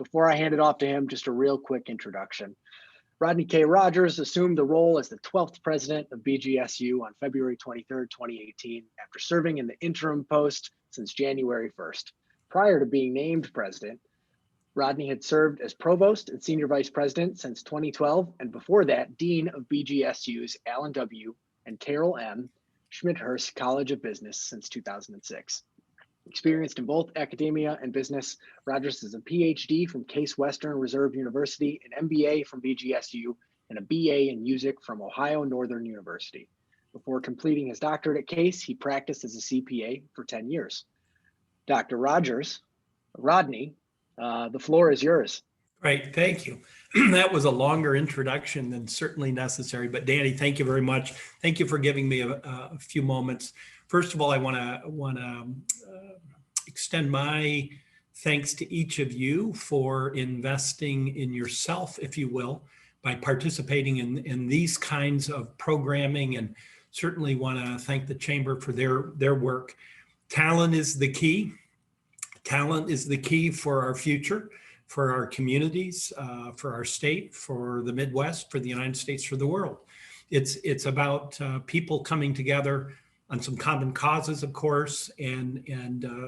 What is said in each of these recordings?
Before I hand it off to him, just a real quick introduction. Rodney K. Rogers assumed the role as the 12th president of BGSU on February 23rd, 2018, after serving in the interim post since January 1st. Prior to being named president, Rodney had served as provost and senior vice president since 2012, and before that, dean of BGSU's Allen W. and Carol M. Schmidthurst College of Business since 2006. Experienced in both academia and business, Rogers is a PhD from Case Western Reserve University, an MBA from BGSU, and a BA in music from Ohio Northern University. Before completing his doctorate at Case, he practiced as a CPA for 10 years. Dr. Rodney, the floor is yours. Great, thank you. That was a longer introduction than certainly necessary, but Danny, thank you very much. Thank you for giving me a few moments. First of all, I want to extend my thanks to each of you for investing in yourself, if you will, by participating in these kinds of programming, and certainly want to thank the Chamber for their work. Talent is the key. Talent is the key for our future, for our communities, for our state, for the Midwest, for the United States, for the world. It's about people coming together on some common causes, of course, and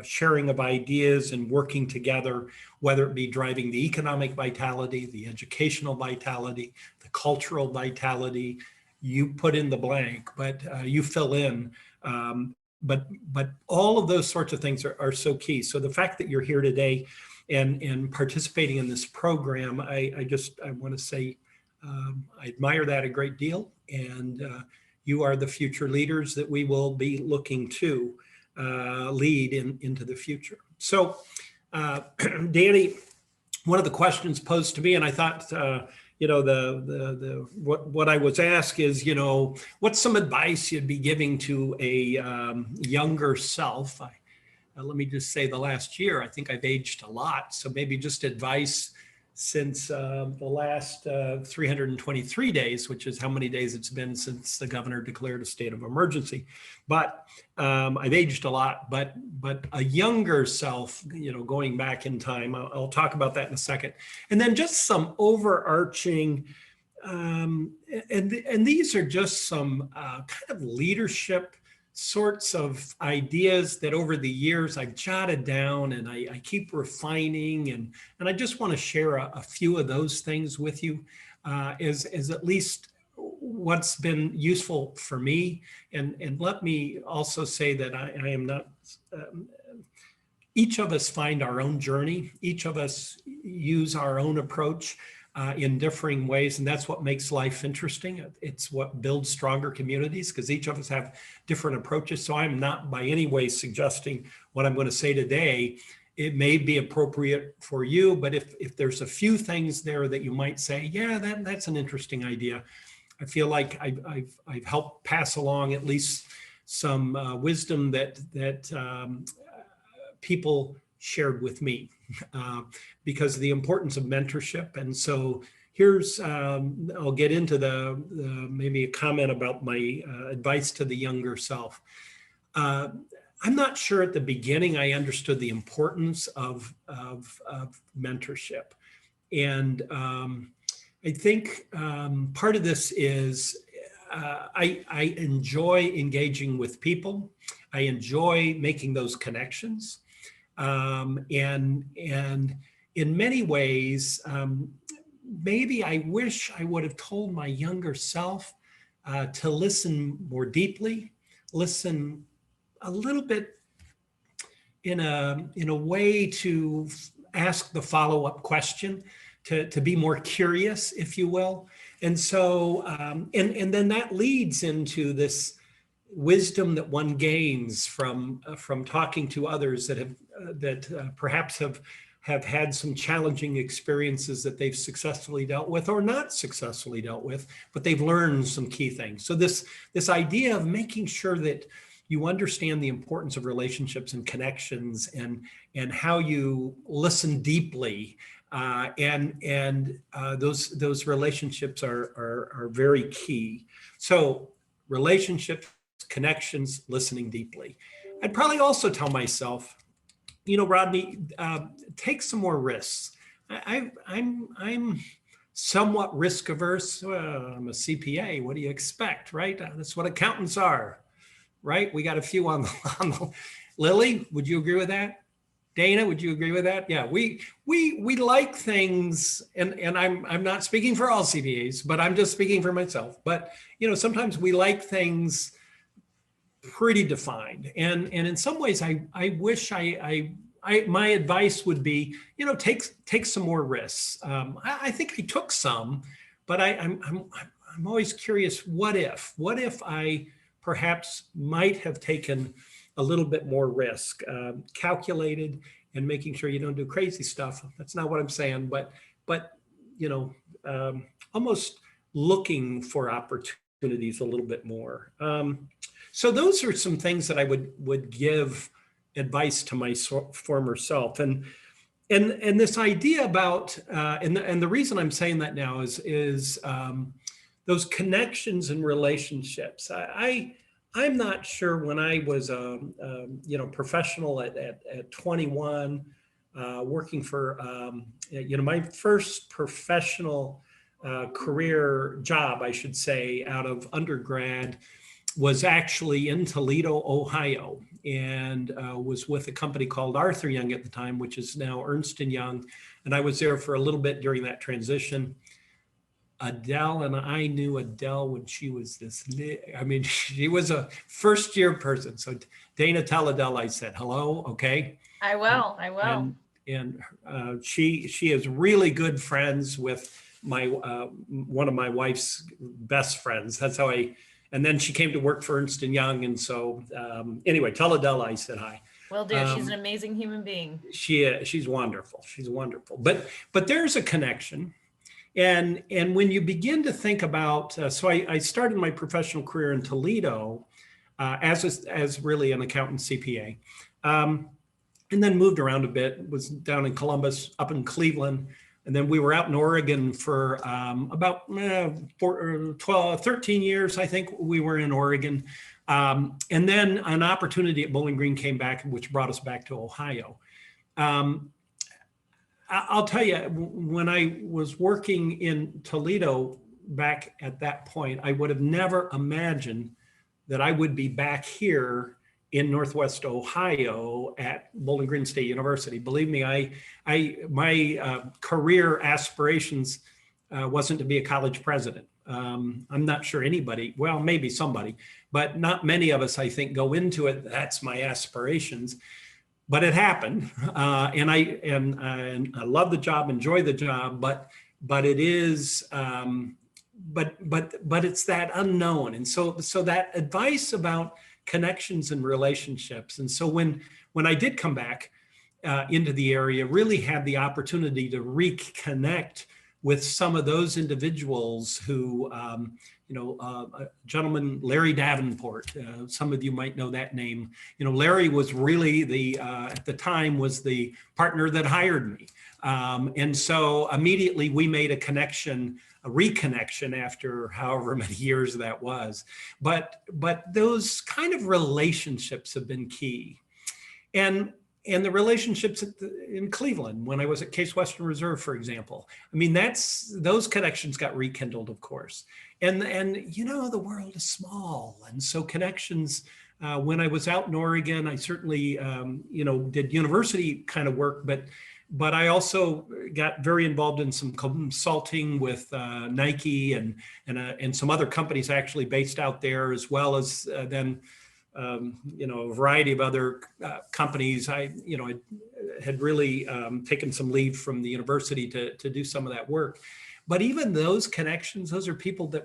sharing of ideas and working together, whether it be driving the economic vitality, the educational vitality, the cultural vitality. You put in the blank, but you fill in. But all of those sorts of things are so key. So the fact that you're here today and participating in this program, I want to say I admire that a great deal, and you are the future leaders that we will be looking to lead into the future. So, Danny, one of the questions posed to me, and I thought, what I was asked is, what's some advice you'd be giving to a younger self? Let me just say, the last year, I think I've aged a lot. So maybe just advice since the last 323 days, which is how many days it's been since the governor declared a state of emergency. But I've aged a lot, but a younger self, going back in time, I'll talk about that in a second. And then just some overarching, and these are just some kind of leadership sorts of ideas that over the years I've jotted down, and I keep refining, and I just want to share a few of those things with you as at least what's been useful for me. And let me also say that I am not, each of us find our own journey. Each of us use our own approach in differing ways, and that's what makes life interesting. It's what builds stronger communities, because each of us have different approaches. So I'm not by any way suggesting what I'm going to say today it may be appropriate for you, but if there's a few things there that you might say, yeah, that's an interesting idea, I feel like I've helped pass along at least some wisdom that people shared with me because of the importance of mentorship. And so here's, I'll get into the maybe a comment about my advice to the younger self. I'm not sure at the beginning I understood the importance of mentorship. And I think part of this is I enjoy engaging with people. I enjoy making those connections. And in many ways, maybe I wish I would have told my younger self to listen more deeply, listen a little bit in a way to ask the follow-up question, to be more curious, if you will. And so, and then that leads into this wisdom that one gains from talking to others that perhaps have had some challenging experiences that they've successfully dealt with or not successfully dealt with, but they've learned some key things. So this idea of making sure that you understand the importance of relationships and connections and how you listen deeply, and those relationships are very key. So relationships, connections, listening deeply. I'd probably also tell myself, Rodney, take some more risks. I'm somewhat risk averse. Well, I'm a CPA. What do you expect, right? That's what accountants are, right? We got a few on the Lily, would you agree with that? Dana, would you agree with that? Yeah, we like things, and I'm not speaking for all CPAs, but I'm just speaking for myself. But sometimes we like things pretty defined, and in some ways, I wish my advice would be, take some more risks. I think I took some, but I'm always curious. What if I perhaps might have taken a little bit more risk, calculated, and making sure you don't do crazy stuff. That's not what I'm saying, but almost looking for opportunities a little bit more. So those are some things that I would give advice to my former self, and this idea about and the reason I'm saying that now is those connections and relationships. I'm not sure when I was a professional at 21, working for my first professional career job, I should say, out of undergrad, was actually in Toledo, Ohio, and was with a company called Arthur Young at the time, which is now Ernst & Young. And I was there for a little bit during that transition. Adele, and I knew Adele when she was she was a first year person. So Dana, tell Adele I said hello, okay? I will. And she is really good friends with my one of my wife's best friends. That's how and then she came to work for Ernst & Young. And so anyway, tell Adele I said hi. Will do. She's an amazing human being. She's wonderful. She's wonderful. But there's a connection. And when you begin to think about, so I started my professional career in Toledo as really an accountant CPA, and then moved around a bit, was down in Columbus, up in Cleveland, and then we were out in Oregon for about 13 years, I think we were in Oregon. And then an opportunity at Bowling Green came back, which brought us back to Ohio. I'll tell you, when I was working in Toledo back at that point, I would have never imagined that I would be back here in Northwest Ohio at Bowling Green State University. Believe me, my career aspirations wasn't to be a college president. I'm not sure anybody, well, maybe somebody, but not many of us, I think, go into it. That's my aspirations. But it happened, and I love the job, enjoy the job, but it is, but it's that unknown, and so that advice about connections and relationships, and so when I did come back into the area, really had the opportunity to reconnect with some of those individuals who, a gentleman, Larry Davenport, some of you might know that name. Larry was really at the time was the partner that hired me. And so immediately we made a reconnection after however many years that was. But those kind of relationships have been key. And the relationships in Cleveland, when I was at Case Western Reserve, for example, those connections got rekindled, of course. And the world is small. And so connections, when I was out in Oregon, I certainly, did university kind of work, but I also got very involved in some consulting with Nike and some other companies actually based out there, as well as then a variety of other companies. I had really taken some leave from the university to do some of that work. But even those connections, those are people that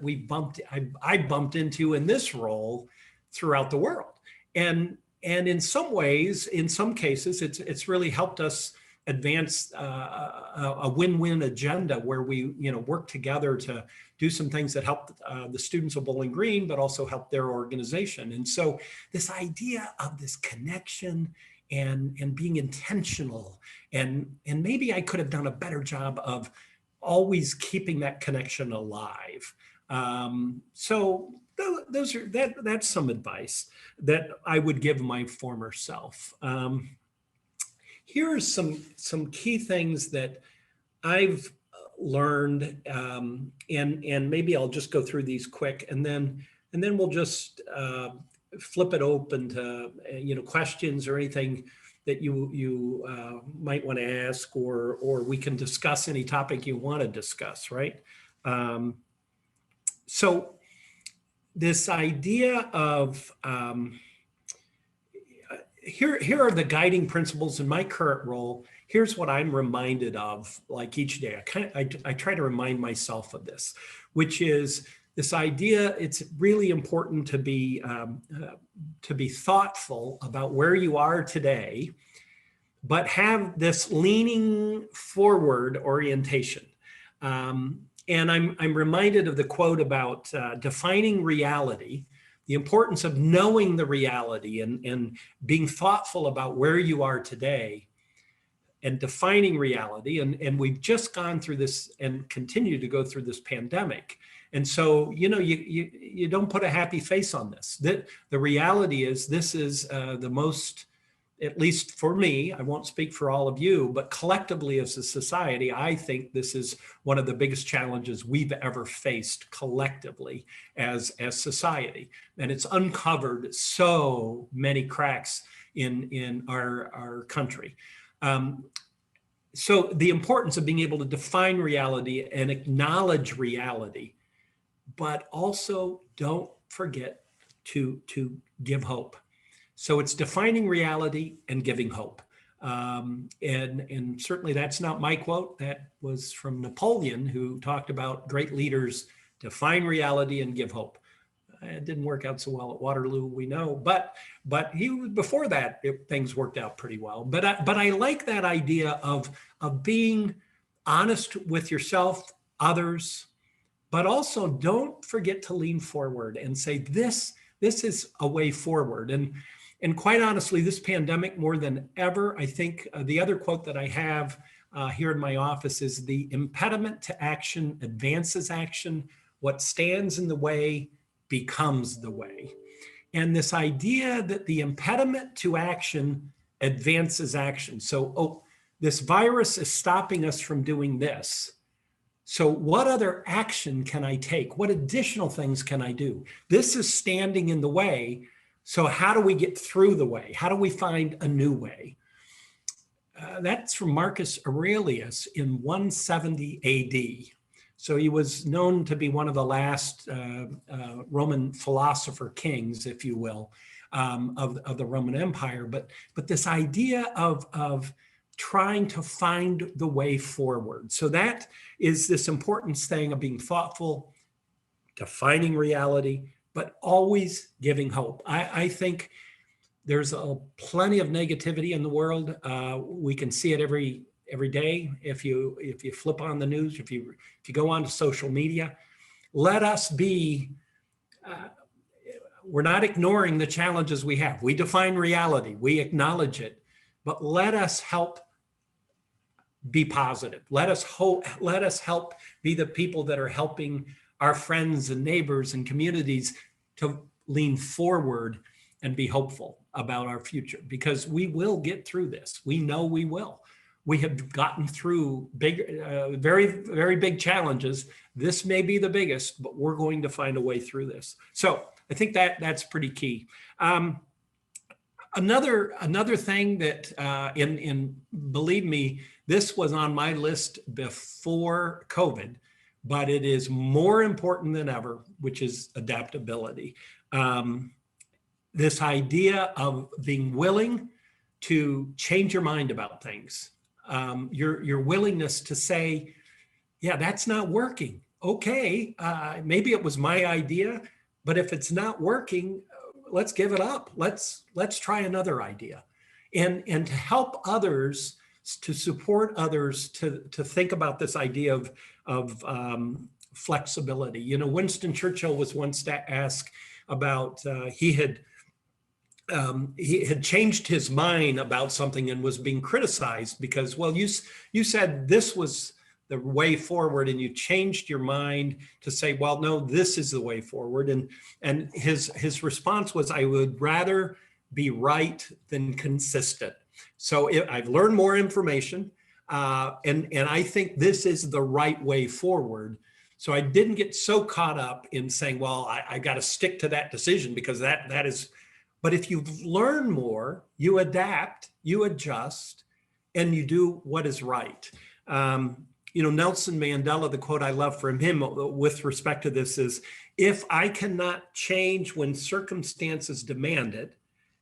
I bumped into in this role throughout the world. And in some ways, in some cases, it's really helped us advance a win-win agenda where we work together to do some things that help the students of Bowling Green, but also help their organization. And so this idea of this connection and being intentional, and maybe I could have done a better job of always keeping that connection alive. So that's some advice that I would give my former self. Here are some key things that I've learned, and maybe I'll just go through these quick, and then we'll just flip it open to questions or anything that you might want to ask, or we can discuss any topic you want to discuss, right? So this idea of here are the guiding principles in my current role. Here's what I'm reminded of, like each day. I try to remind myself of this, which is this idea. It's really important to be thoughtful about where you are today, but have this leaning forward orientation. And I'm reminded of the quote about defining reality, the importance of knowing the reality and being thoughtful about where you are today and defining reality. And we've just gone through this and continue to go through this pandemic. And so, you don't put a happy face on this. The reality is this is the most, at least for me, I won't speak for all of you, but collectively as a society, I think this is one of the biggest challenges we've ever faced collectively as society. And it's uncovered so many cracks in our country. So the importance of being able to define reality and acknowledge reality, but also don't forget to give hope. So it's defining reality and giving hope. And certainly that's not my quote. That was from Napoleon, who talked about great leaders define reality and give hope. It didn't work out so well at Waterloo, we know, but before that, things worked out pretty well. But I like that idea of being honest with yourself, others, but also don't forget to lean forward and say, this is a way forward. And quite honestly, this pandemic more than ever, I think the other quote that I have here in my office is the impediment to action advances action. What stands in the way becomes the way. And this idea that the impediment to action advances action. So, this virus is stopping us from doing this. So what other action can I take? What additional things can I do? This is standing in the way. So how do we get through the way? How do we find a new way? That's from Marcus Aurelius in 170 AD. So he was known to be one of the last Roman philosopher kings, if you will, of the Roman Empire. But this idea of trying to find the way forward. So that is this important thing of being thoughtful, defining reality, but always giving hope. I think there's plenty of negativity in the world. We can see it every day. If you flip on the news, if you go onto social media, let us be. We're not ignoring the challenges we have. We define reality. We acknowledge it, but let us help be positive. Let us hope. Let us help be the people that are helping our friends and neighbors and communities to lean forward and be hopeful about our future, because we will get through this. We know we will. We have gotten through big, very, very big challenges. This may be the biggest, but we're going to find a way through this. So I think that's pretty key. Another thing that, believe me, this was on my list before COVID, but it is more important than ever, which is adaptability. This idea of being willing to change your mind about things. Your willingness to say, yeah, that's not working. Okay, maybe it was my idea, but if it's not working, let's give it up. Let's try another idea. And to help others, to support others, to think about this idea of flexibility. You know, Winston Churchill was once asked about, he had changed his mind about something and was being criticized because, well, you said this was the way forward and you changed your mind to say, well, no, this is the way forward. And his response was, I would rather be right than consistent. So I've learned more information. And I think this is the right way forward. So I didn't get so caught up in saying, well, I got to stick to that decision because that is, but if you learn more, you adapt, you adjust, and you do what is right. Nelson Mandela, the quote I love from him with respect to this is, if I cannot change when circumstances demand it,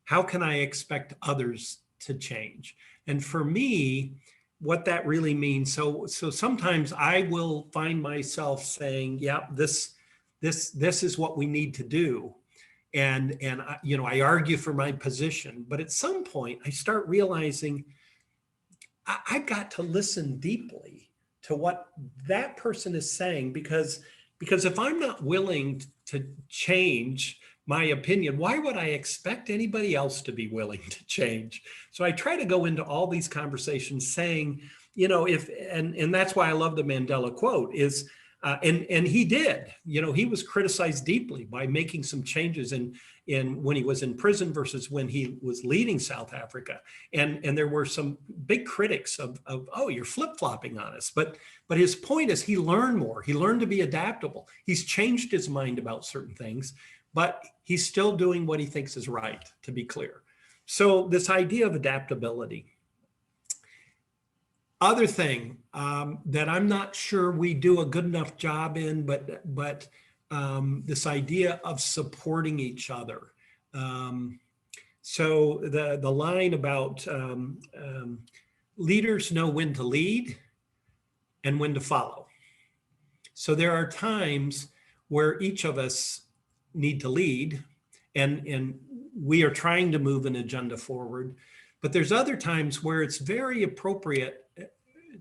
how can I expect others to change? And for me, what that really means, so sometimes I will find myself saying, yeah, this is what we need to do. And I argue for my position, but at some point I start realizing I've got to listen deeply to what that person is saying, because if I'm not willing to change my opinion, why would I expect anybody else to be willing to change? So I try to go into all these conversations saying, and that's why I love the Mandela quote is, and he did, he was criticized deeply by making some changes in when he was in prison versus when he was leading South Africa. And there were some big critics of oh, you're flip-flopping on us. But his point is he learned more. He learned to be adaptable. He's changed his mind about certain things, but he's still doing what he thinks is right, to be clear. So this idea of adaptability. Other thing that I'm not sure we do a good enough job in, but this idea of supporting each other. So the line about leaders know when to lead and when to follow. So there are times where each of us need to lead, and we are trying to move an agenda forward. But there's other times where it's very appropriate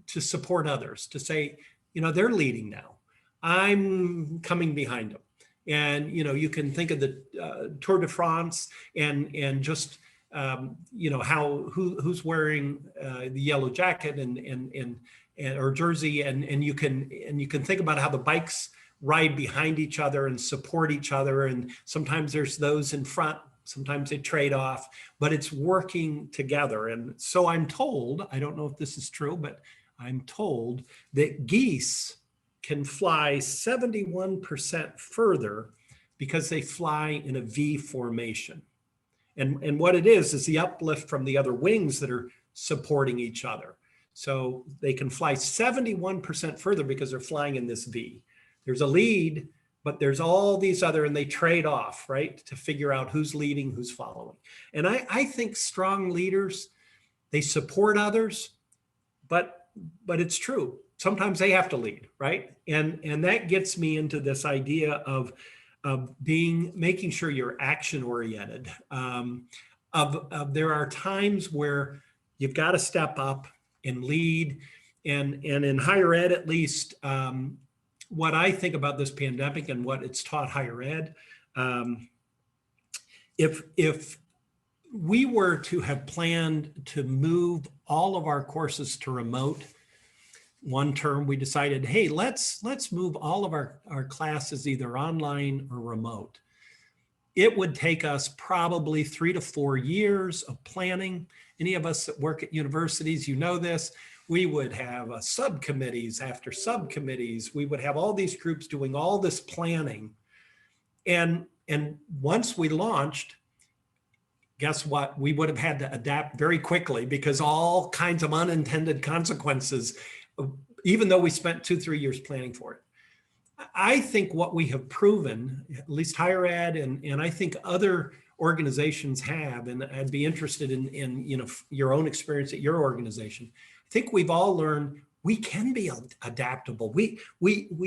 to support others, to say, they're leading now. I'm coming behind them. And, you can think of the Tour de France and just, how who's wearing the yellow jacket and or jersey. And you can think about how the bikes ride behind each other and support each other. And sometimes there's those in front, sometimes they trade off, but it's working together. And so I'm told, I don't know if this is true, but I'm told that geese can fly 71% further because they fly in a V formation. And what it is the uplift from the other wings that are supporting each other. So they can fly 71% further because they're flying in this V. There's a lead, but there's all these other, and they trade off, right, to figure out who's leading, who's following. And I think strong leaders, they support others, but it's true. Sometimes they have to lead, right? And that gets me into this idea of making sure you're action oriented. There are times where you've got to step up and lead, and in higher ed, at least, what I think about this pandemic and what it's taught higher ed, if we were to have planned to move all of our courses to remote, one term we decided, hey, let's move all of our classes either online or remote. It would take us probably 3 to 4 years of planning. Any of us that work at universities, this. We would have subcommittees after subcommittees. We would have all these groups doing all this planning. And once we launched, guess what? We would have had to adapt very quickly because all kinds of unintended consequences, even though we spent 2-3 years planning for it. I think what we have proven, at least higher ed, and I think other organizations have, and I'd be interested in your own experience at your organization. I think we've all learned we can be adaptable. We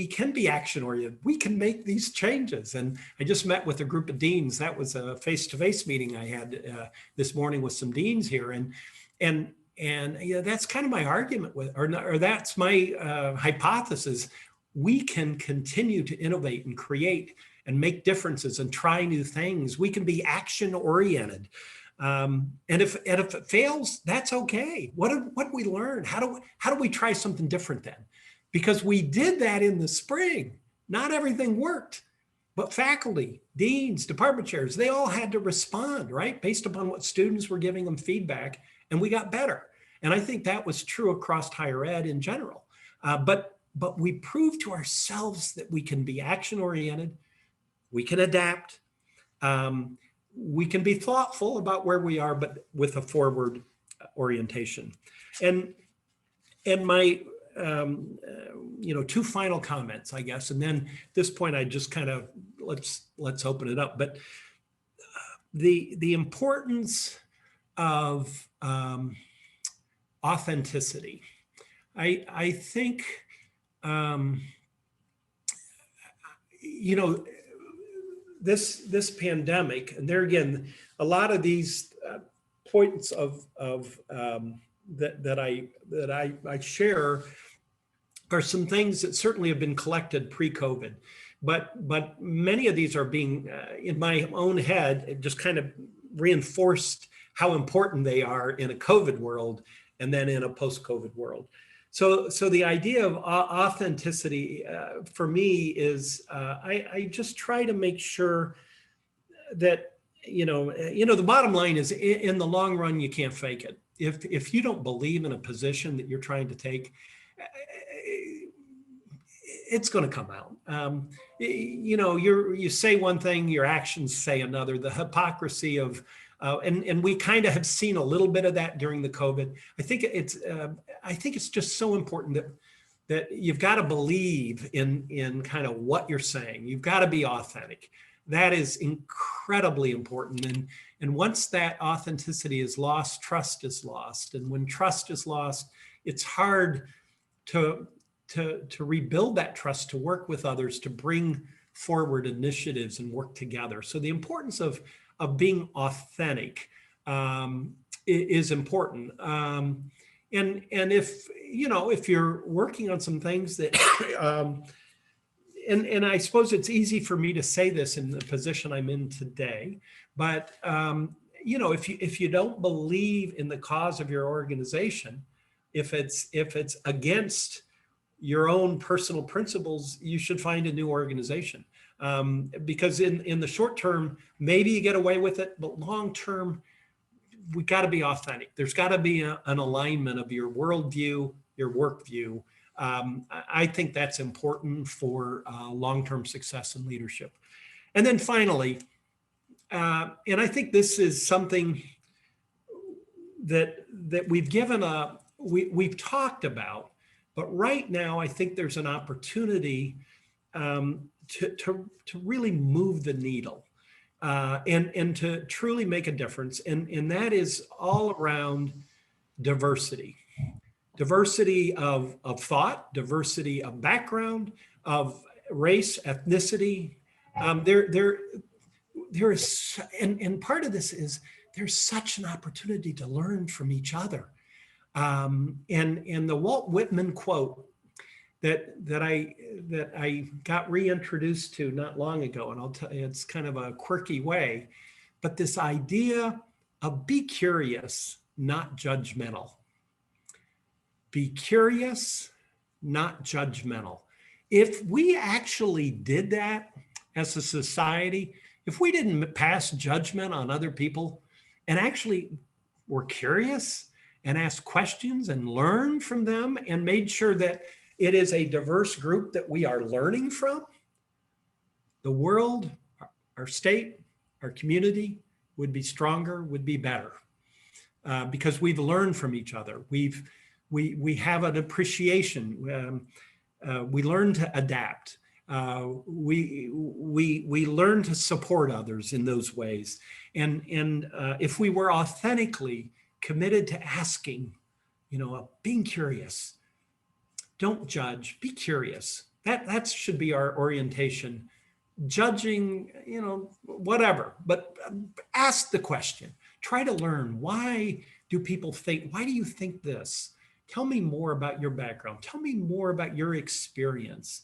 can be action oriented. We can make these changes. And I just met with a group of deans. That was a face-to-face meeting I had this morning with some deans here, and that's kind of my argument with, or that's my hypothesis. We can continue to innovate and create and make differences and try new things. We can be action oriented. And if it fails, that's okay. What did we learn? How do we try something different then? Because we did that in the spring. Not everything worked, but faculty, deans, department chairs, they all had to respond, right? Based upon what students were giving them feedback, and we got better. And I think that was true across higher ed in general. But we proved to ourselves that we can be action-oriented, we can adapt, we can be thoughtful about where we are, but with a forward orientation. And my, two final comments, I guess, and then at this point, I just kind of let's open it up. But the importance of authenticity, I think, this pandemic, and there again, a lot of these points that I share are some things that certainly have been collected pre-COVID, but many of these are being in my own head, it just kind of reinforced how important they are in a COVID world and then in a post-COVID world. So the idea of authenticity for me is I just try to make sure that the bottom line is in the long run you can't fake it. If you don't believe in a position that you're trying to take, it's going to come out. You say one thing, your actions say another. The hypocrisy of and we kind of have seen a little bit of that during the COVID. I think it's just so important that you've got to believe in kind of what you're saying. You've got to be authentic. That is incredibly important. And once that authenticity is lost, trust is lost. And when trust is lost, it's hard to rebuild that trust, to work with others, to bring forward initiatives and work together. So the importance of being authentic is important. And if you're working on some things that, and I suppose it's easy for me to say this in the position I'm in today, but if you don't believe in the cause of your organization, if it's against your own personal principles, you should find a new organization. Because in the short term, maybe you get away with it, but long term, we got to be authentic. There's got to be an alignment of your worldview, your work view. I think that's important for long-term success and leadership. And then finally, and I think this is something that we've we've talked about, but right now I think there's an opportunity to really move the needle and to truly make a difference. And that is all around diversity. Diversity of thought, diversity of background, of race, ethnicity. There is, and part of this is there's such an opportunity to learn from each other. And the Walt Whitman quote that I got reintroduced to not long ago, and I'll tell you, it's kind of a quirky way, but this idea of be curious, not judgmental. Be curious, not judgmental. If we actually did that as a society, if we didn't pass judgment on other people and actually were curious and asked questions and learned from them and made sure that it is a diverse group that we are learning from, the world, our state, our community would be stronger, would be better, because we've learned from each other. We have an appreciation. We learn to adapt. We learn to support others in those ways. And if we were authentically committed to asking, being curious, don't judge, be curious. That should be our orientation. Judging, whatever, but ask the question. Try to learn, why do people think, why do you think this? Tell me more about your background. Tell me more about your experience.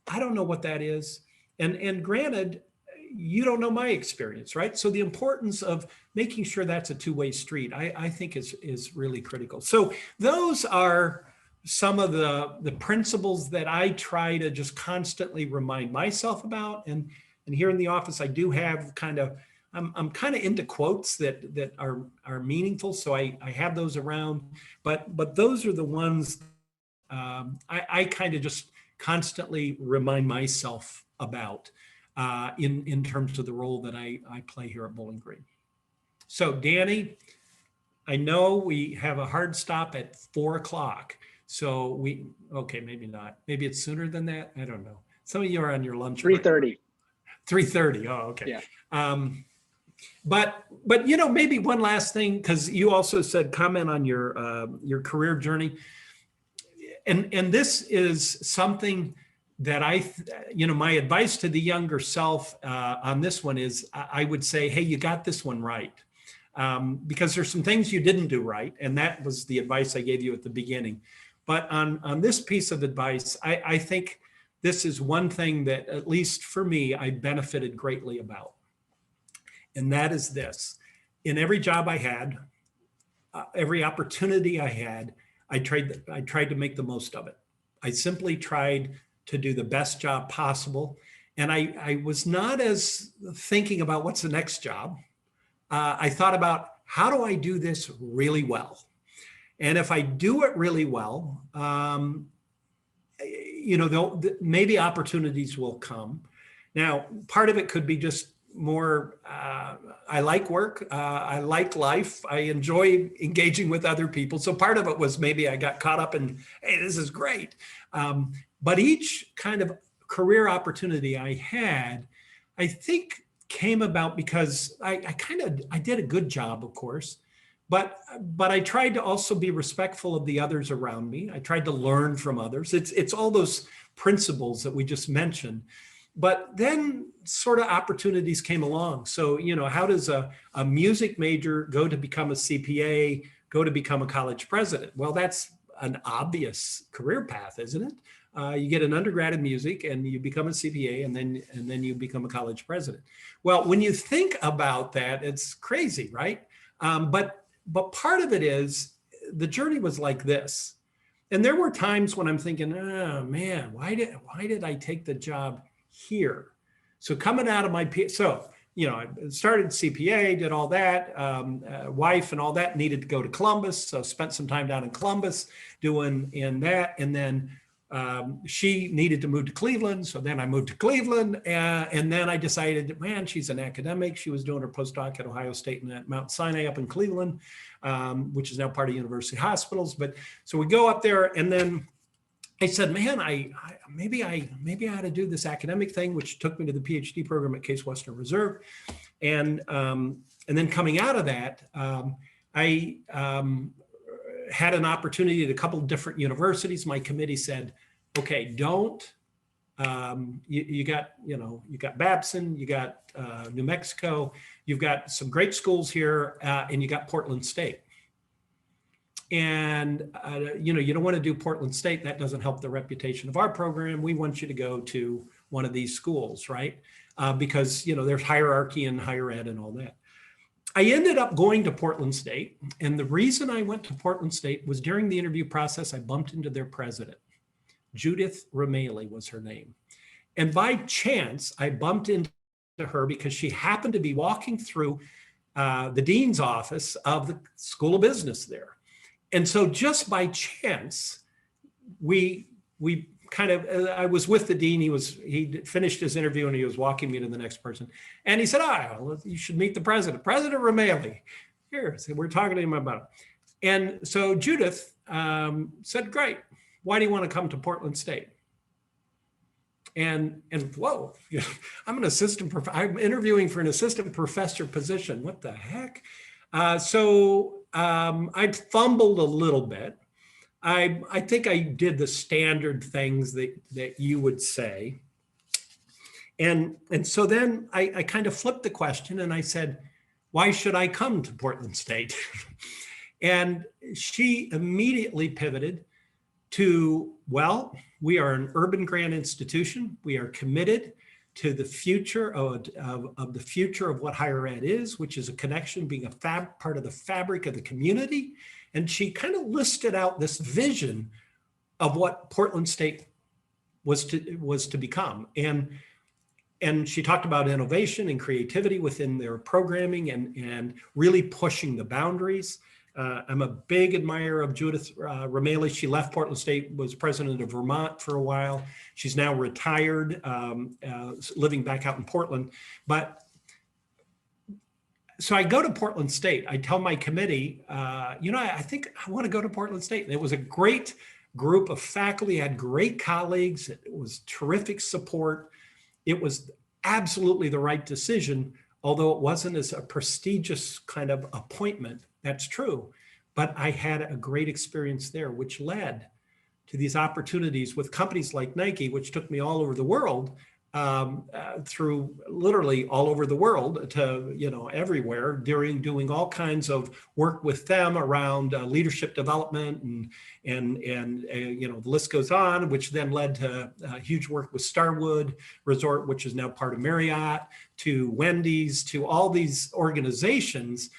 I don't know what that is. And granted, you don't know my experience, right? So the importance of making sure that's a two-way street, I think is really critical. So those are some of the principles that I try to just constantly remind myself about. And here in the office, I do have kind of I'm kind of into quotes that are meaningful, so I have those around. But those are the ones I kind of just constantly remind myself about in terms of the role that I play here at Bowling Green. So Danny, I know we have a hard stop at 4 o'clock. So okay, maybe not. Maybe it's sooner than that. I don't know. Some of you are on your lunch break. 3:30. 3:30. Oh, okay. Yeah. But maybe one last thing, because you also said comment on your career journey, and this is something that my advice to the younger self on this one is I would say, hey, you got this one right. Because there's some things you didn't do right. And that was the advice I gave you at the beginning. But on this piece of advice, I think this is one thing that, at least for me, I benefited greatly about. And that is this. In every job I had, every opportunity I had, I tried to make the most of it. I simply tried to do the best job possible. And I was not as thinking about what's the next job. I thought about, how do I do this really well? And if I do it really well, maybe opportunities will come. Now, part of it could be just more, I like work, I like life, I enjoy engaging with other people. So part of it was maybe I got caught up in, hey, this is great. But each kind of career opportunity I had, I think came about because I did a good job, of course, but I tried to also be respectful of the others around me. I tried to learn from others. It's all those principles that we just mentioned. But then sort of opportunities came along. So, how does a music major go to become a CPA, go to become a college president? Well, that's an obvious career path, isn't it? You get an undergrad in music and you become a CPA, and then you become a college president. Well, when you think about that, it's crazy, right? But part of it is the journey was like this. And there were times when I'm thinking, oh man, why did I take the job here? So coming out of my, I started CPA, did all that, wife and all that, needed to go to Columbus. So spent some time down in Columbus doing in that. And then she needed to move to Cleveland. So then I moved to Cleveland. And then I decided, man, she's an academic. She was doing her postdoc at Ohio State and at Mount Sinai up in Cleveland, which is now part of University Hospitals. But so we go up there, and then I said, man, maybe I ought to do this academic thing, which took me to the PhD program at Case Western Reserve. And then coming out of that, I had an opportunity at a couple of different universities. My committee said, okay, don't, you got Babson, you got New Mexico, you've got some great schools here, and you got Portland State. And, you don't want to do Portland State. That doesn't help the reputation of our program. We want you to go to one of these schools, right? Because, there's hierarchy in higher ed and all that. I ended up going to Portland State. And the reason I went to Portland State was during the interview process, I bumped into their president. Judith Ramaley was her name. And by chance, I bumped into her because she happened to be walking through the dean's office of the School of Business there. And so just by chance, we kind of, I was with the dean, he finished his interview and he was walking me to the next person. And he said, you should meet the president, President Ramaley. Here, so we're talking to him about it. And so Judith said, great, why do you want to come to Portland State? And whoa, I'm I'm interviewing for an assistant professor position. What the heck? So I fumbled a little bit. I think I did the standard things that you would say. And so then I kind of flipped the question and I said, why should I come to Portland State? And she immediately pivoted to, well, we are an urban grant institution. We are committed to the future of the future of what higher ed is, which is a connection, being a part of the fabric of the community. And she kind of listed out this vision of what Portland State was to become. And And she talked about innovation and creativity within their programming and really pushing the boundaries. I'm a big admirer of Judith Rameli. She left Portland State, was president of Vermont for a while. She's now retired, living back out in Portland. But so I go to Portland State. I tell my committee, I think I want to go to Portland State. And it was a great group of faculty, had great colleagues. It was terrific support. It was absolutely the right decision, although it wasn't as a prestigious kind of appointment. That's true. But I had a great experience there, which led to these opportunities with companies like Nike, which took me all over the world, through literally all over the world to, everywhere, doing all kinds of work with them around leadership development and the list goes on, which then led to huge work with Starwood Resort, which is now part of Marriott, to Wendy's, to all these organizations.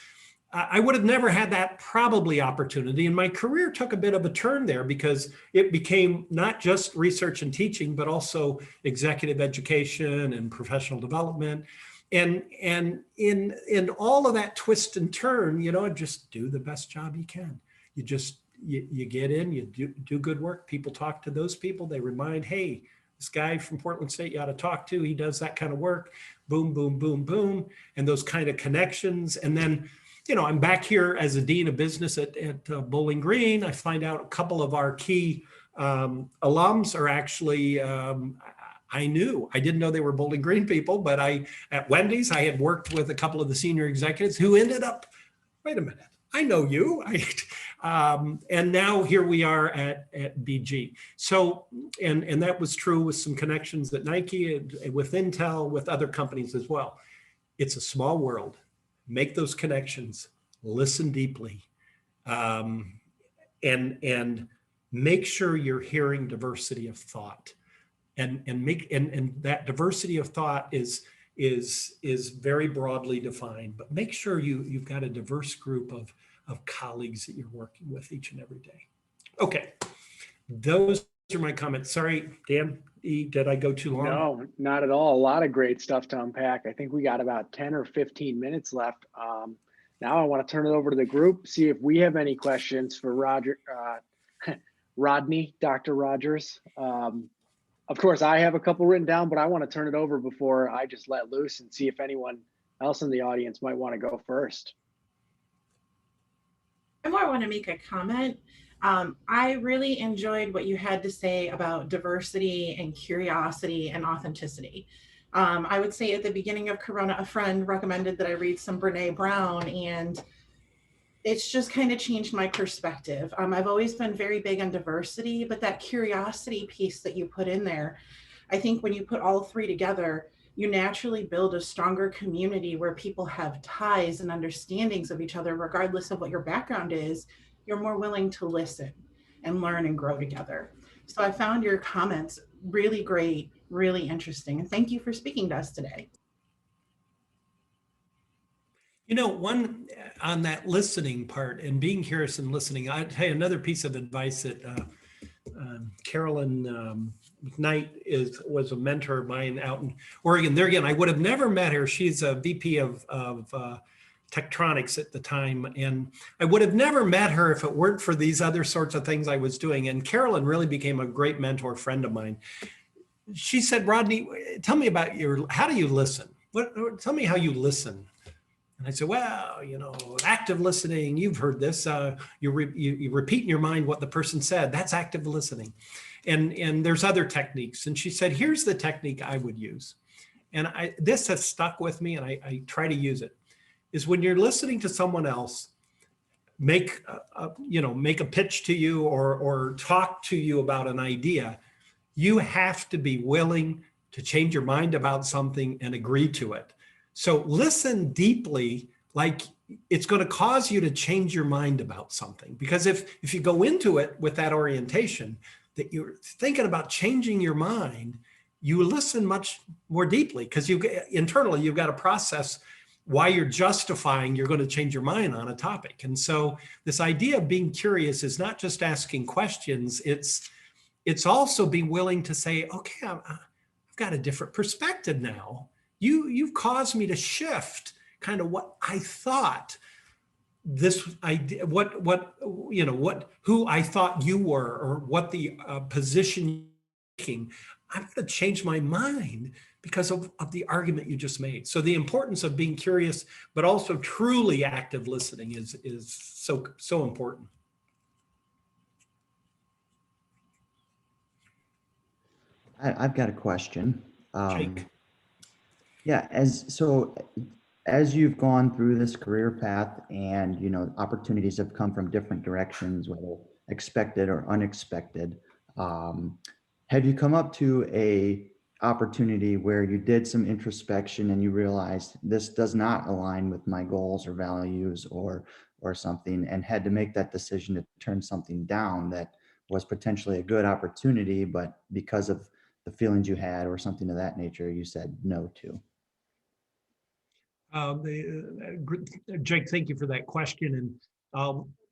I would have never had that probably opportunity. And my career took a bit of a turn there because it became not just research and teaching, but also executive education and professional development. And in all of that twist and turn, just do the best job you can. You get in, you do good work. People talk to those people. They remind, hey, this guy from Portland State you ought to talk to. He does that kind of work. Boom, boom, boom, boom. And those kind of connections. And then, I'm back here as a dean of business at Bowling Green. I find out a couple of our key alums are actually, I didn't know they were Bowling Green people, but at Wendy's, I had worked with a couple of the senior executives who ended up, wait a minute, I know you. And now here we are at BG. So, and that was true with some connections at Nike, with Intel, with other companies as well. It's a small world. Make those connections, listen deeply, and make sure you're hearing diversity of thought, and that diversity of thought is very broadly defined. But make sure you've got a diverse group of colleagues that you're working with each and every day. Okay, those are my comments. Sorry, Dan. Did I go too long? No, not at all. A lot of great stuff to unpack. I think we got about 10 or 15 minutes left. Now I want to turn it over to the group, see if we have any questions for Rodney, Dr. Rogers. Of course, I have a couple written down, but I want to turn it over before I just let loose and see if anyone else in the audience might want to go first. I want to make a comment. I really enjoyed what you had to say about diversity and curiosity and authenticity. I would say at the beginning of Corona, a friend recommended that I read some Brene Brown, and it's just kind of changed my perspective. I've always been very big on diversity, but that curiosity piece that you put in there, I think when you put all three together, you naturally build a stronger community where people have ties and understandings of each other, regardless of what your background is. You're more willing to listen and learn and grow together. So I found your comments really great, really interesting. And thank you for speaking to us today. One on that listening part and being curious and listening, I'd tell you another piece of advice that Carolyn McKnight was a mentor of mine out in Oregon. There again, I would have never met her. She's a VP of Tektronix at the time. And I would have never met her if it weren't for these other sorts of things I was doing. And Carolyn really became a great mentor friend of mine. She said, Rodney, tell me about how do you listen? Tell me how you listen. And I said, well, active listening, you've heard this. You repeat in your mind what the person said. That's active listening. And there's other techniques. And she said, here's the technique I would use. And this has stuck with me, and I try to use it. Is when you're listening to someone else make a pitch to you or talk to you about an idea, you have to be willing to change your mind about something and agree to it. So listen deeply, like it's going to cause you to change your mind about something. Because if you go into it with that orientation, that you're thinking about changing your mind, you listen much more deeply because internally you've got to process why you're justifying you're going to change your mind on a topic. And so this idea of being curious is not just asking questions, it's also being willing to say, okay, I've got a different perspective now. You've caused me to shift kind of what I thought this idea, who I thought you were, or what the position you're taking. I'm going to change my mind because of the argument you just made. So the importance of being curious, but also truly active listening is so important. I've got a question. Jake. Yeah, as you've gone through this career path, and opportunities have come from different directions, whether expected or unexpected, have you come up to a opportunity where you did some introspection and you realized this does not align with my goals or values or something, and had to make that decision to turn something down that was potentially a good opportunity, but because of the feelings you had or something of that nature, you said no to? Jake, thank you for that question. And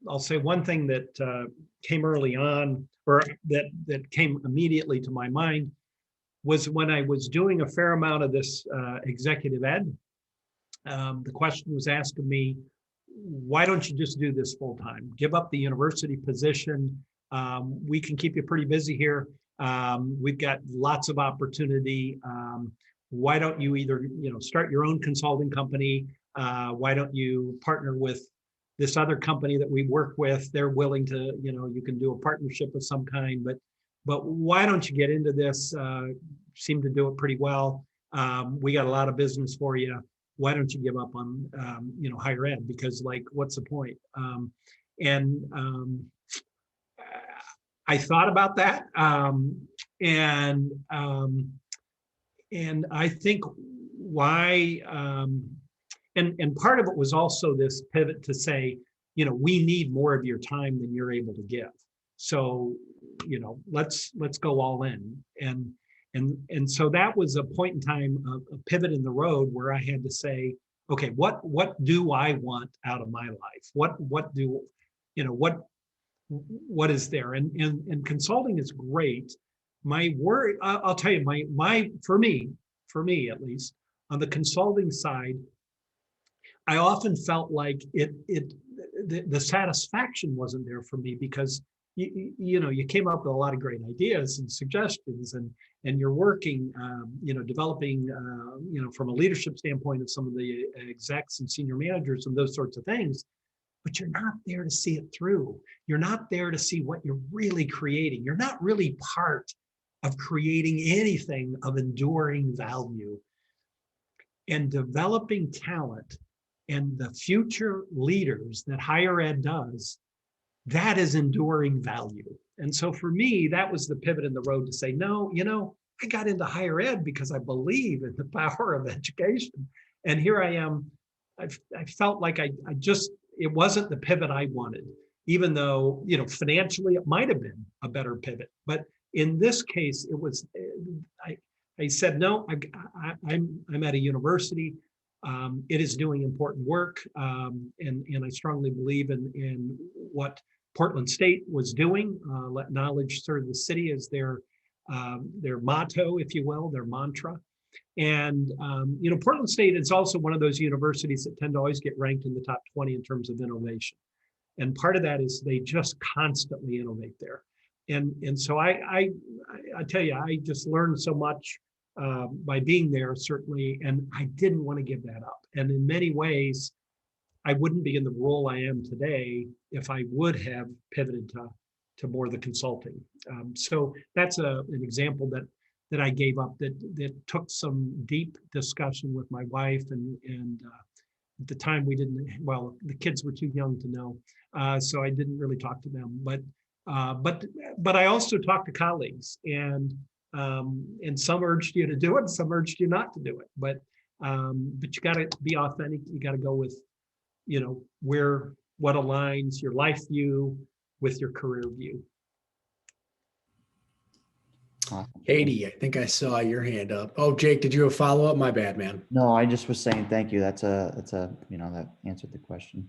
I'll say one thing that came early on, or that came immediately to my mind, was when I was doing a fair amount of this executive ed. The question was asked of me, why don't you just do this full time? Give up the university position. We can keep you pretty busy here. We've got lots of opportunity. Why don't you either start your own consulting company? Why don't you partner with this other company that we work with? They're willing to, you can do a partnership of some kind, but why don't you get into this? Seem to do it pretty well. We got a lot of business for you. Why don't you give up on higher ed? Because what's the point? I thought about that, and I think why, and part of it was also this pivot to say, we need more of your time than you're able to give. So, let's go all in. And so that was a point in time, a pivot in the road where I had to say, okay, what do I want out of my life? What is there? And consulting is great. My worry, I'll tell you, for me at least, on the consulting side, I often felt like the satisfaction wasn't there for me, because you came up with a lot of great ideas and suggestions, and you're working, developing, from a leadership standpoint of some of the execs and senior managers and those sorts of things, but you're not there to see it through. You're not there to see what you're really creating. You're not really part of creating anything of enduring value. And developing talent and the future leaders that higher ed does, that is enduring value. And so for me, that was the pivot in the road to say, no, I got into higher ed because I believe in the power of education. And here I am. I felt like it wasn't the pivot I wanted, even though, financially it might have been a better pivot. But in this case, it was, I said, no, I'm at a university. It is doing important work. And I strongly believe in what Portland State was doing. Let knowledge serve the city as their motto, if you will, their mantra. And, Portland State is also one of those universities that tend to always get ranked in the top 20 in terms of innovation. And part of that is they just constantly innovate there. And so I tell you, I just learned so much by being there, certainly, and I didn't want to give that up. And in many ways, I wouldn't be in the role I am today if I would have pivoted to more of the consulting. So that's an example that I gave up, that took some deep discussion with my wife, and at the time the kids were too young to know, so I didn't really talk to them. But I also talked to colleagues, and some urged you to do it, some urged you not to do it. But you got to be authentic. You got to go with what aligns your life view with your career view. Awesome. Katie, I think I saw your hand up. Oh, Jake, did you have a follow-up? My bad, man. No, I just was saying thank you. That answered the question.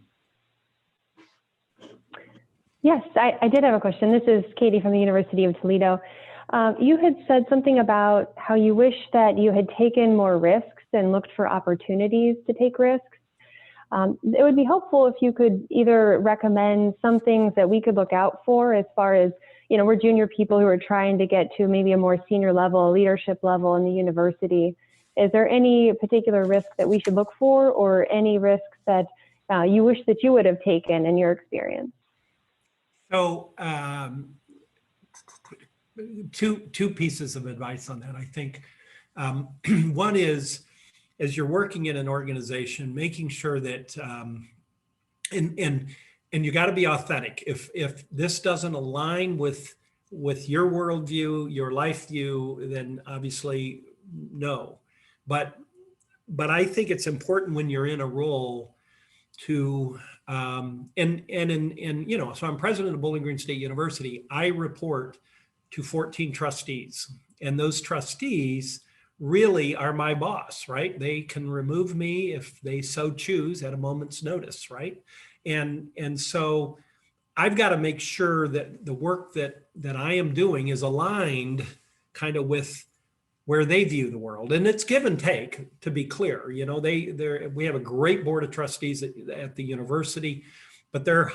Yes, I did have a question. This is Katie from the University of Toledo. You had said something about how you wish that you had taken more risks and looked for opportunities to take risks. It would be helpful if you could either recommend some things that we could look out for as far as, you know, we're junior people who are trying to get to maybe a more senior level, leadership level in the university. Is there any particular risk that we should look for, or any risks that you wish that you would have taken in your experience? So two pieces of advice on that. I think one is, as you're working in an organization, making sure that and you got to be authentic. If this doesn't align with your worldview, your life view, then obviously no. But I think it's important when you're in a role to you know, so I'm president of Bowling Green State University. I report to 14 trustees, and those trustees really are my boss, right? They can remove me if they so choose at a moment's notice, right? And so I've got to make sure that the work that I am doing is aligned kind of with where they view the world. And it's give and take, to be clear. You know, we have a great board of trustees at the university, but they're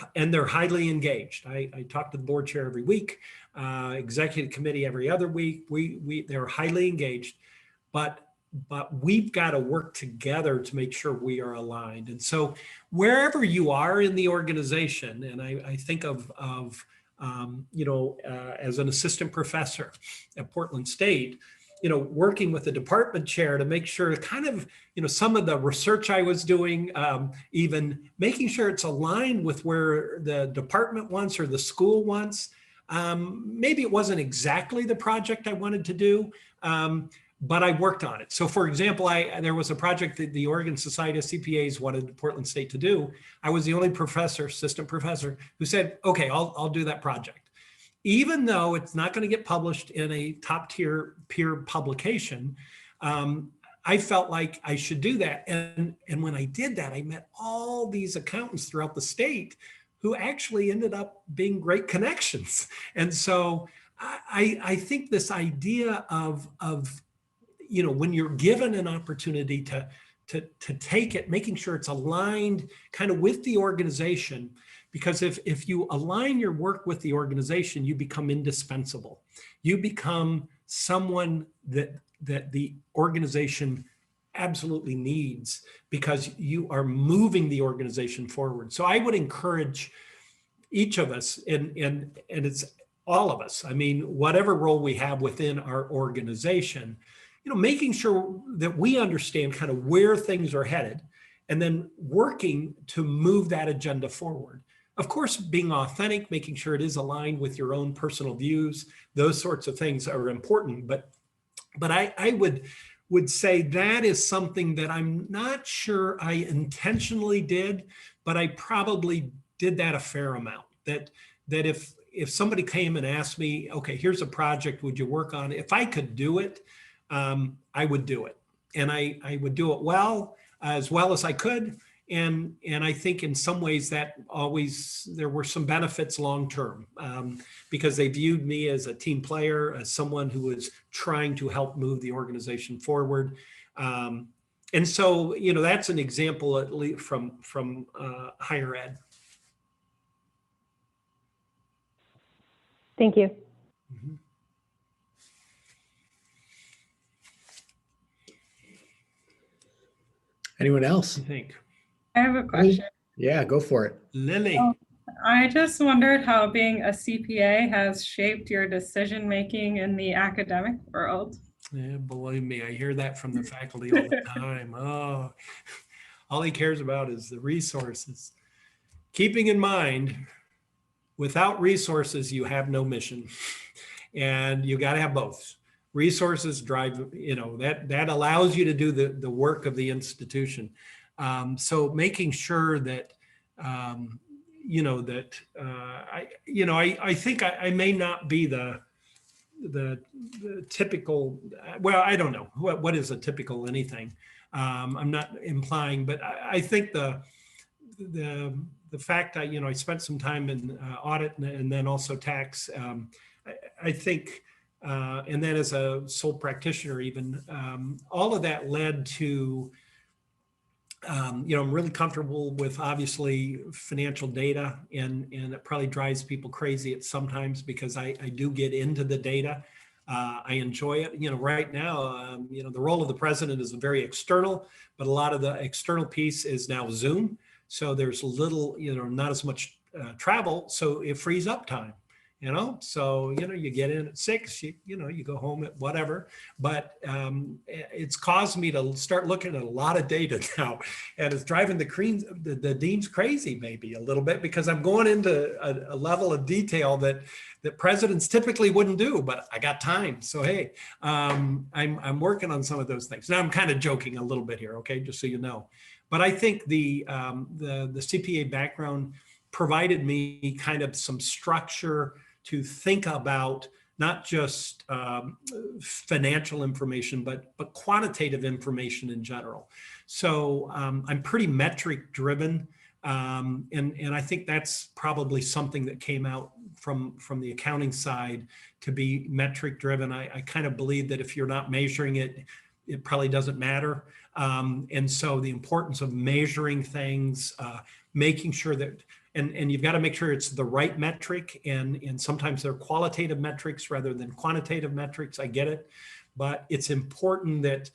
highly engaged. I talk to the board chair every week, executive committee every other week. They're highly engaged, but we've got to work together to make sure we are aligned. And so wherever you are in the organization, and I think of you know, as an assistant professor at Portland State, you know, working with the department chair to make sure kind of, you know, some of the research I was doing, even making sure it's aligned with where the department wants or the school wants. Maybe it wasn't exactly the project I wanted to do, but I worked on it. So for example, there was a project that the Oregon Society of CPAs wanted Portland State to do. I was the only assistant professor who said, okay, I'll do that project. Even though it's not going to get published in a top tier peer publication, I felt like I should do that. And when I did that, I met all these accountants throughout the state who actually ended up being great connections. And so I think this idea of you know, when you're given an opportunity to take it, making sure it's aligned kind of with the organization, because if you align your work with the organization, you become indispensable. You become someone that the organization absolutely needs, because you are moving the organization forward. So I would encourage each of us, and it's all of us, I mean, whatever role we have within our organization, you know, making sure that we understand kind of where things are headed, and then working to move that agenda forward. Of course, being authentic, making sure it is aligned with your own personal views, those sorts of things are important. But I would say that is something that I'm not sure I intentionally did, but I probably did that a fair amount. That if somebody came and asked me, okay, here's a project, would you work on it? If I could do it, I would do it. And I would do it well as I could. And I think in some ways that there were some benefits long-term, because they viewed me as a team player, as someone who was trying to help move the organization forward. And so, you know, that's an example at least from higher ed. Thank you. Mm-hmm. Anyone else? I think. I have a question. Yeah, go for it. Lily. I just wondered how being a CPA has shaped your decision-making in the academic world. Yeah, believe me, I hear that from the faculty all the time. Oh, all he cares about is the resources. Keeping in mind, without resources, you have no mission. And you got to have both. Resources drive, you know, that allows you to do the work of the institution. So making sure that, you know, that I think I may not be the typical, well, I don't know what is a typical anything. I'm not implying, but I think the fact I spent some time in audit and then also tax. I think and then as a sole practitioner even, all of that led to, I'm really comfortable with obviously financial data, and it probably drives people crazy at sometimes because I do get into the data. I enjoy it. Right now, the role of the president is very external, but a lot of the external piece is now Zoom. So there's little, not as much travel. So it frees up time. So you get in at 6, you go home at whatever, but it's caused me to start looking at a lot of data now, and it's driving the deans crazy maybe a little bit, because I'm going into a level of detail that presidents typically wouldn't do, but I got time. So hey, I'm working on some of those things. Now I'm kind of joking a little bit here, okay, just so you know. But I think the CPA background provided me kind of some structure to think about not just financial information, but quantitative information in general. So I'm pretty metric driven. And I think that's probably something that came out from the accounting side, to be metric driven. I kind of believe that if you're not measuring it, it probably doesn't matter. And so the importance of measuring things, making sure that, and you've got to make sure it's the right metric, and sometimes they're qualitative metrics rather than quantitative metrics. I get it, but it's important that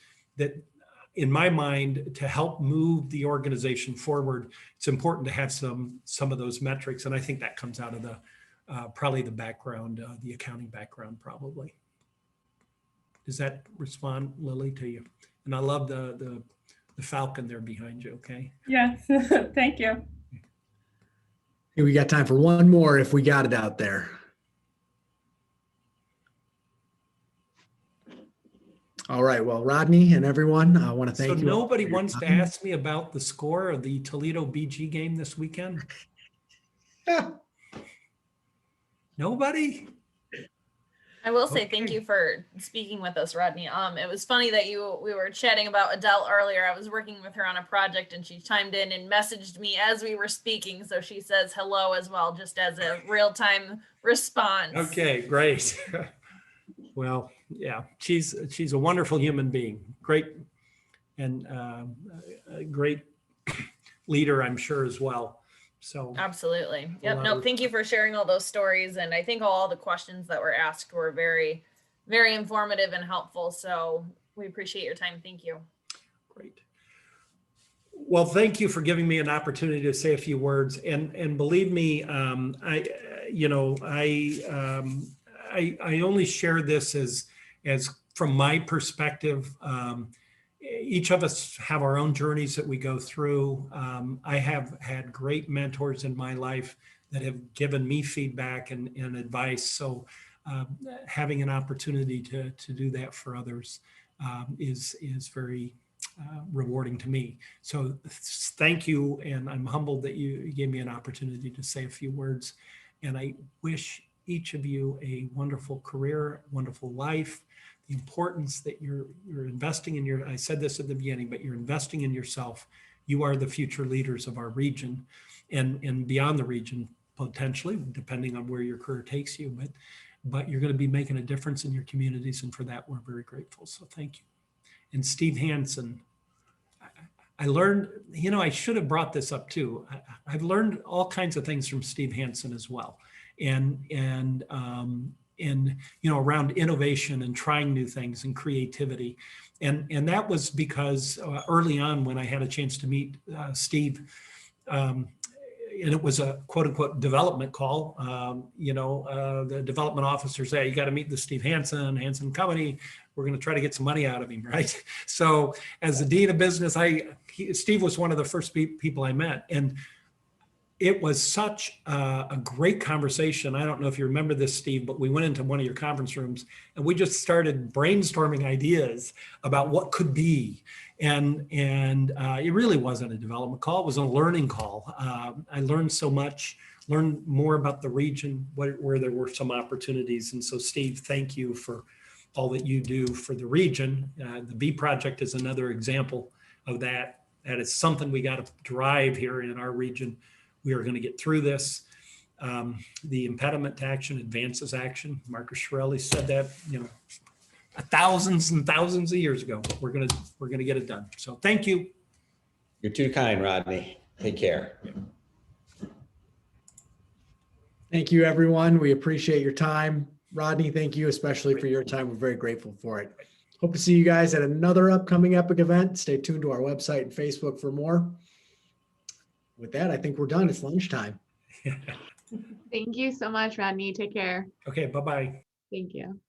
in my mind, to help move the organization forward, it's important to have some of those metrics, and I think that comes out of the probably the background, the accounting background, probably. Does that respond, Lily, to you? And I love the falcon there behind you. Okay. Yes. Thank you. Hey, we got time for one more if we got it out there. All right. Well, Rodney and everyone, I want to thank you. So nobody wants to ask me about the score of the Toledo BG game this weekend? Yeah. Nobody? I will say thank you for speaking with us, Rodney. It was funny that we were chatting about Adele earlier. I was working with her on a project, and she chimed in and messaged me as we were speaking. So she says hello as well, just as a real-time response. Okay, great. Well, yeah, she's a wonderful human being. Great, and a great leader, I'm sure, as well. So absolutely. Yep. No, thank you for sharing all those stories. And I think all the questions that were asked were very, very informative and helpful. So we appreciate your time. Thank you. Great. Well, thank you for giving me an opportunity to say a few words. And believe me, I only share this as from my perspective. Each of us have our own journeys that we go through. I have had great mentors in my life that have given me feedback and advice. So having an opportunity to do that for others is very rewarding to me. So thank you. And I'm humbled that you gave me an opportunity to say a few words. And I wish each of you a wonderful career, wonderful life. The importance that you're investing in I said this at the beginning, but you're investing in yourself. You are the future leaders of our region and beyond the region, potentially, depending on where your career takes you, but you're going to be making a difference in your communities. And for that, we're very grateful. So thank you. And Steve Hansen, I learned, I should have brought this up too. I've learned all kinds of things from Steve Hansen as well. And around innovation and trying new things and creativity. And that was because early on when I had a chance to meet Steve, and it was a quote unquote development call, the development officer said, you got to meet the Steve Hansen Company. We're going to try to get some money out of him, right? So as the dean of business, Steve was one of the first people I met. And it was such a great conversation. I don't know if you remember this, Steve, but we went into one of your conference rooms and we just started brainstorming ideas about what could be. And it really wasn't a development call. It was a learning call. I learned so much, learned more about the region, where there were some opportunities. And so, Steve, thank you for all that you do for the region. The B Project is another example of that. That is something we got to drive here in our region. We are going to get through this. The impediment to action advances action. Marcus Shirelli said that, you know, thousands and thousands of years ago. We're gonna get it done. So thank you. You're too kind, Rodney. Take care. Thank you, everyone. We appreciate your time. Rodney, thank you especially for your time. We're very grateful for it. Hope to see you guys at another upcoming Epic event. Stay tuned to our website and Facebook for more. With that, I think we're done. It's lunchtime. Thank you so much, Rodney. Take care. Okay, bye-bye. Thank you.